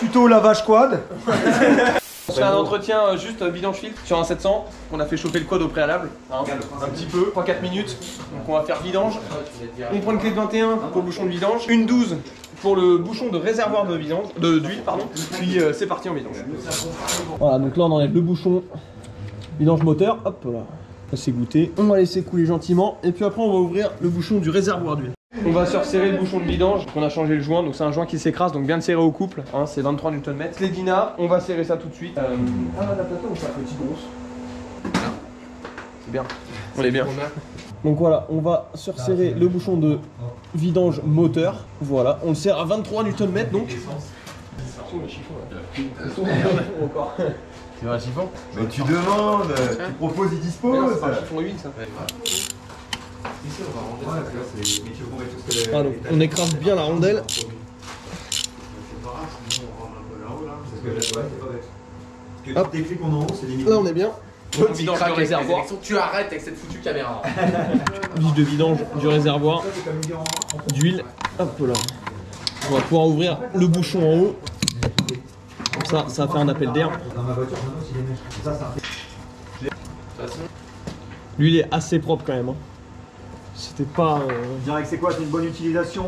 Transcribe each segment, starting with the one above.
tuto lavage quad. On fait un entretien juste vidange filtre sur un 700. On a fait chauffer le quad au préalable, hein, un petit peu, 3-4 minutes. Donc on va faire vidange. On prend une clé de 21 pour le bouchon de vidange, une 12 pour le bouchon de réservoir de vidange, d'huile pardon. Puis c'est parti en vidange. Voilà, donc là on enlève le bouchon vidange moteur. Hop là, ça c'est goûté. On va laisser couler gentiment et puis après on va ouvrir le bouchon du réservoir d'huile. On va se resserrer le bouchon de vidange, on a changé le joint, donc c'est un joint qui s'écrase, donc bien de serrer au couple, hein, c'est 23 Nm. Les Dina, on va serrer ça tout de suite. Un adaptateur ou pas, petit grosse? C'est bien, on est bien. Donc voilà, on va se resserrer le bouchon de vidange moteur, voilà, on le serre à 23 Nm donc. Encore. Tu veux un chiffon? Mais tu demandes, tu proposes, il dispose. C'est un chiffon 8 ça. Ah, donc, on écrase bien la rondelle. Hop. Là on est bien. Vidange du réservoir. Tu arrêtes avec cette foutue caméra. Vis de vidange du réservoir d'huile. Hop là. On va pouvoir ouvrir le bouchon en haut. Comme ça va faire un appel d'air. L'huile est assez propre quand même. Hein. C'était pas. Je dirais que c'est quoi? C'est une bonne utilisation?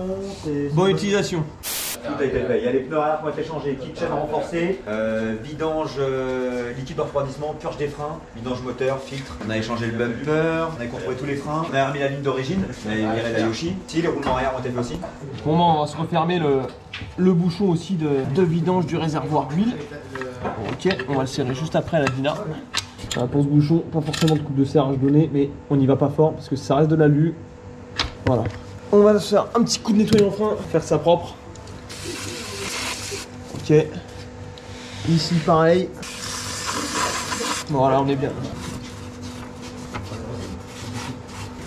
Bonne utilisation. Tout a été fait. Il y a les pneus arrière qui ont été changés, kit chaîne renforcé, vidange liquide de refroidissement, purge des freins, vidange moteur, filtre. On a échangé le bumper, on a contrôlé tous les freins, on a remis la ligne d'origine, on a viré la Yoshi. Si, les roulements arrière ont été faits aussi. Pour moi, on va se refermer le bouchon aussi de vidange du réservoir d'huile. Ok, on va le serrer juste après la Dina. Pour ce bouchon, pas forcément de coupe de serrage donnée, mais on n'y va pas fort parce que ça reste de l'alu. Voilà. On va se faire un petit coup de nettoyant frein, faire ça propre. Ok. Ici pareil. Voilà, on est bien.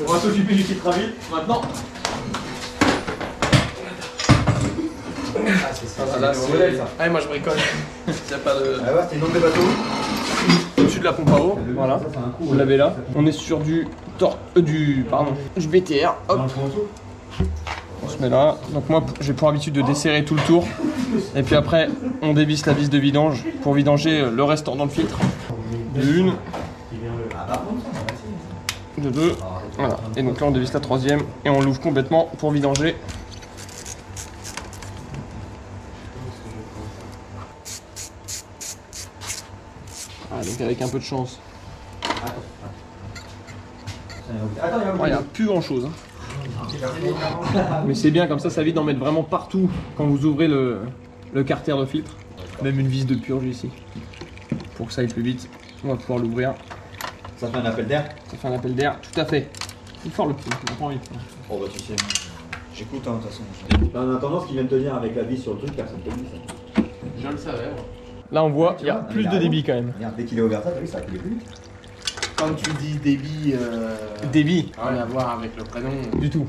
On va s'occuper du filtre à huile maintenant. Ah, c'est ça. Là, c'est ça. Ah, moi je bricole. Il n'y a pas de. Ah ouais, c'est le nom des bateaux. Au-dessus de la pompe à eau, voilà, vous l'avez là. On est sur du BTR, hop. On se met là. Donc moi j'ai pour habitude de desserrer tout le tour. Et puis après on dévisse la vis de vidange pour vidanger le restant dans le filtre. De une. De deux. Voilà. Et donc là on dévisse la troisième et on l'ouvre complètement pour vidanger. Ah, donc avec un peu de chance. Il n'y a plus grand chose. Hein. Mais c'est bien, comme ça évite d'en mettre vraiment partout quand vous ouvrez le carter de filtre. Même une vis de purge ici. Pour que ça aille plus vite, on va pouvoir l'ouvrir. Ça fait un appel d'air? Ça fait un appel d'air, tout à fait. Il faut fort le pied, on prend vite. Oh bah tu sais, j'écoute hein, de toute façon. En attendant, ce qui vient de te dire avec la vis sur le truc, personne ne te dit ça. Je le savais. Là on voit, il y a plus de débit quand même. Regarde, dès qu'il est ouvert ça, t'as vu, ça a coulé plus vite. Quand tu dis débit, Débit. rien à voir avec le prénom. Du tout.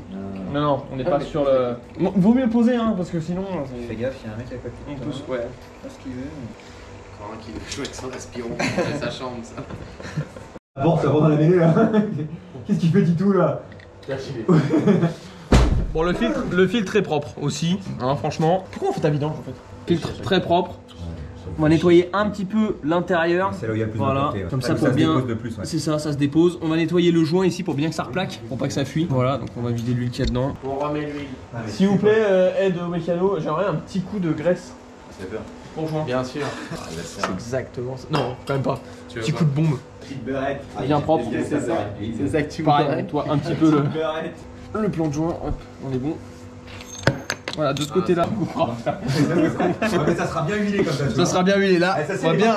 Non, non, on n'est pas sur le. Bon, vaut mieux poser, hein, parce que sinon. Fais gaffe, il y a un mec à côté. On pousse, ouais. Pas ce qu'il veut. Encore un qui veut jouer avec son aspiron dans sa chambre, ça. Bon, ça va dans la mêlée là. Qu'est-ce qu'il fait du tout là? Bon, le filtre est propre aussi, hein, franchement. Pourquoi on fait ta vidange en fait? Filtre très propre. On va nettoyer un petit peu l'intérieur. C'est là où il y a le plus voilà, de comme ouais. ça pour bien. Se dépose de plus, ouais. C'est ça, ça se dépose. On va nettoyer le joint ici pour bien que ça replaque, pour pas que ça fuit. Voilà, donc on va vider l'huile qu'il y a dedans. On remet l'huile. S'il vous plaît, aide au mécano, j'aimerais un petit coup de graisse. C'est peur. Bon joint. Bien sûr. C'est exactement ça. Non, quand même pas. Tu veux Petit pas coup de bombe. Petite beurette. Bien propre. C'est ça que tu Pareil, toi un petit peu Beurette. le plan de joint. Hop, on est bon. Voilà, de ce côté-là. Mais ça sera bien huilé comme ça. Ça sera bien huilé là. Ça, On va bien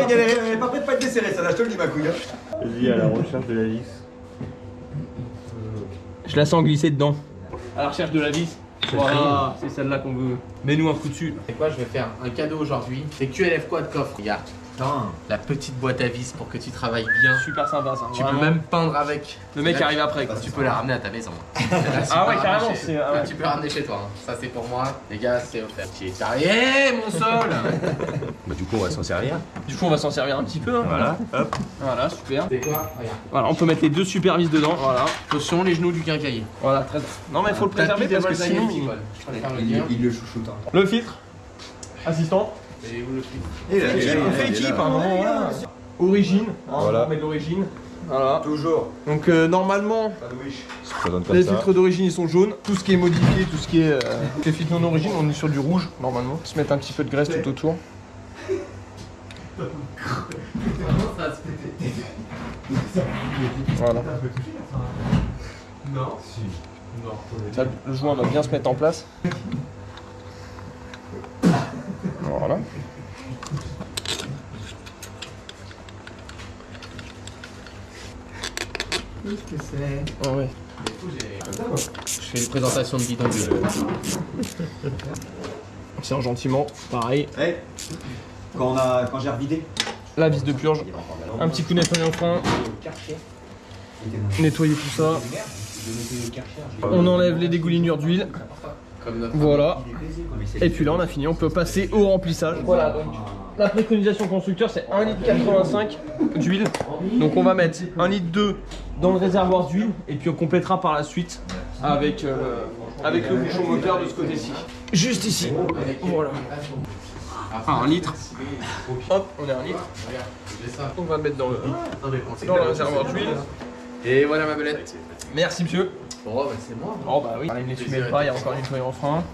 galérer. Elle est pas prête de pas être desserrée, ça, là, je te le dis, ma couille. Vas-y, à la recherche de la vis. Je la sens glisser dedans. À la recherche de la vis. Voilà, c'est celle-là qu'on veut. Mets-nous un coup dessus. C'est quoi, je vais faire un cadeau aujourd'hui. C'est QLF quoi de coffre, regarde. La petite boîte à vis pour que tu travailles bien. Super sympa ça. Tu peux même peindre avec. Le mec arrive après quoi. Tu peux la ramener à ta maison. Ah ouais, carrément. C'est Tu peux la ramener chez toi. Hein. Ça c'est pour moi. Les gars, c'est offert. Hé, mon sol. Bah, du coup, on va s'en servir. Du coup, on va s'en servir un petit peu. Hein. Voilà, hop. Voilà, super. C'est quoi? Regarde. Voilà, on peut mettre les deux super vis dedans. Voilà. Attention, les genoux du quincaillier. Voilà, très. Non, mais il faut le préserver parce que sinon. Je préfère le dire. Il le chouchoute. Hein. Le filtre. Assistant. Et où le clip? On fait équipe à un moment, voilà. Origine, hein, Voilà. on met de l'origine. Voilà. Toujours. Donc normalement, Pas de wish. Ça donne comme les ça. filtres d'origine ils sont jaunes. Tout ce qui est modifié, tout ce qui est les filtres non d'origine, on est sur du rouge normalement. Se mettre un petit peu de graisse tout autour. Voilà. Non. Ça, le joint va bien se mettre en place. Voilà. Qu'est-ce que c'est? Ah ouais. Je fais une présentation de bidon. On serre gentiment, pareil. Hey, quand j'ai revidé. La vis de purge. Un petit coup de nettoyant au frein. Nettoyer tout ça. On enlève les dégoulinures d'huile. Comme notre. Voilà. Et puis là on a fini, on peut passer au remplissage. Voilà, donc la préconisation constructeur c'est 1,85 litre d'huile. Donc on va mettre 1,2 litre dans le réservoir d'huile et puis on complétera par la suite avec, avec le bouchon moteur de ce côté-ci. Juste ici. Voilà. Enfin 1 litre. Hop, on est à 1 litre. On va le mettre dans le réservoir d'huile. Et voilà ma belette. Merci monsieur. Oh bah c'est moi. Oh bah oui, il n'essuie même pas, il y a encore une nettoyant en frein.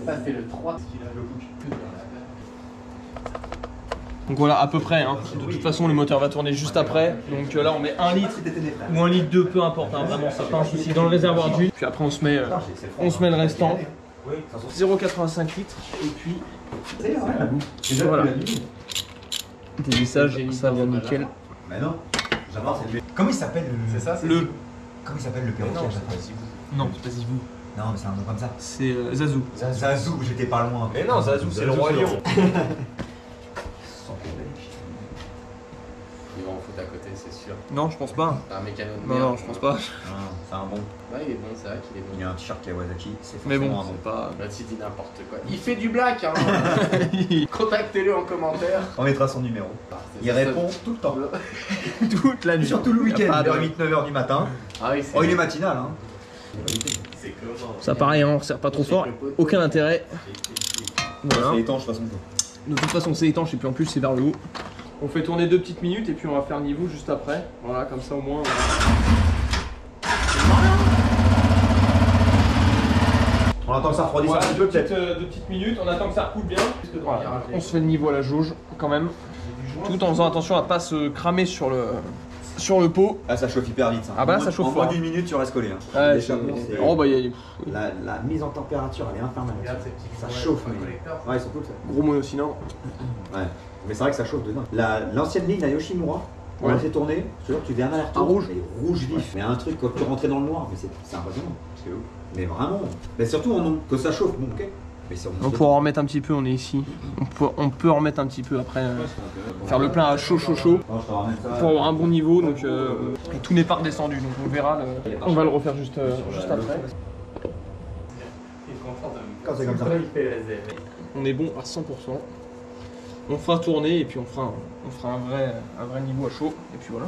Ça fait le 3. Donc voilà, à peu près, hein. De toute façon le moteur va tourner juste après. Donc là on met 1 litre ou 1 litre 2, peu importe, hein. Vraiment c'est pas un souci. Dans le réservoir d'huile, puis après on se met le restant. 0,85 litres et puis voilà. Dévissage, ça vient nickel. Mais non, j'adore, c'est le. Comment il s'appelle C'est ça, c'est Le... Comment il s'appelle le perroquet? Non, c'est pas Zizou. Non, mais c'est un nom comme ça. C'est Zazou. Zazou, j'étais pas loin. Mais non, Zazou, c'est le roi lion. Ils vont en foutre à côté, c'est sûr. Non, je pense pas. C'est un mécano de Non, merde. non, je pense pas. Ah, c'est un bon. Ouais, il est bon, c'est vrai qu'il est Il bon. a un t-shirt Kawasaki, c'est Mais bon, forcément un bon. c'est pas... L'autre il dit n'importe quoi. Il fait du black, hein. Contactez-le en commentaire. On mettra son numéro. Il répond tout le temps. Toute la nuit. Surtout le week-end, Y a pas de- vers 8-9h du matin. Ah oui, c'est. Oh, il est matinal, hein. C'est comment? Ça pareil, hein, on resserre pas trop fort. Aucun intérêt. Voilà. C'est étanche de toute façon. De toute façon c'est étanche et puis en plus c'est vers le haut. On fait tourner 2 petites minutes et puis on va faire le niveau juste après. Voilà, comme ça au moins. On attend que ça refroidisse un Voilà, petit peu, peut-être. 2 petites minutes, on attend que ça recoule bien. Voilà. On se fait le niveau à la jauge quand même. Tout en faisant attention à pas se cramer sur le pot. Ah, ça chauffe hyper vite. Ça. Ah bah là, En ça chauffe En moins fort. d'une minute, tu restes collé. Hein. Ouais, Les c'est- chapeaux, c'est- oh bah il y a La mise en température, elle est infernale. Regarde ces petits Ça coins, chauffe, les mais- collecteurs. Ouais, ils sont cool ça. gros monocylindre. Ouais. Mais c'est vrai que ça chauffe dedans. L'ancienne ligne, la Yoshimura, on Ouais. l'a fait tourner. Je te jure, tu fais un aller-retour. Un rouge. mais rouge vif. Mais un truc, quand tu rentrais dans le noir, mais c'est impressionnant. C'est ouf. Mais vraiment. Mais surtout, que ça chauffe, bon, ok. Mais c'est On pourra en remettre un petit peu, on est ici. On peut en remettre un petit peu après. Faire le plein à chaud Non, je te ramène ça. pour avoir un bon niveau. Donc, et tout n'est pas redescendu, donc on verra. On va le refaire juste après. Quand c'est comme ça. On est bon à 100%. On fera tourner et puis on fera un vrai niveau à chaud. Et puis voilà.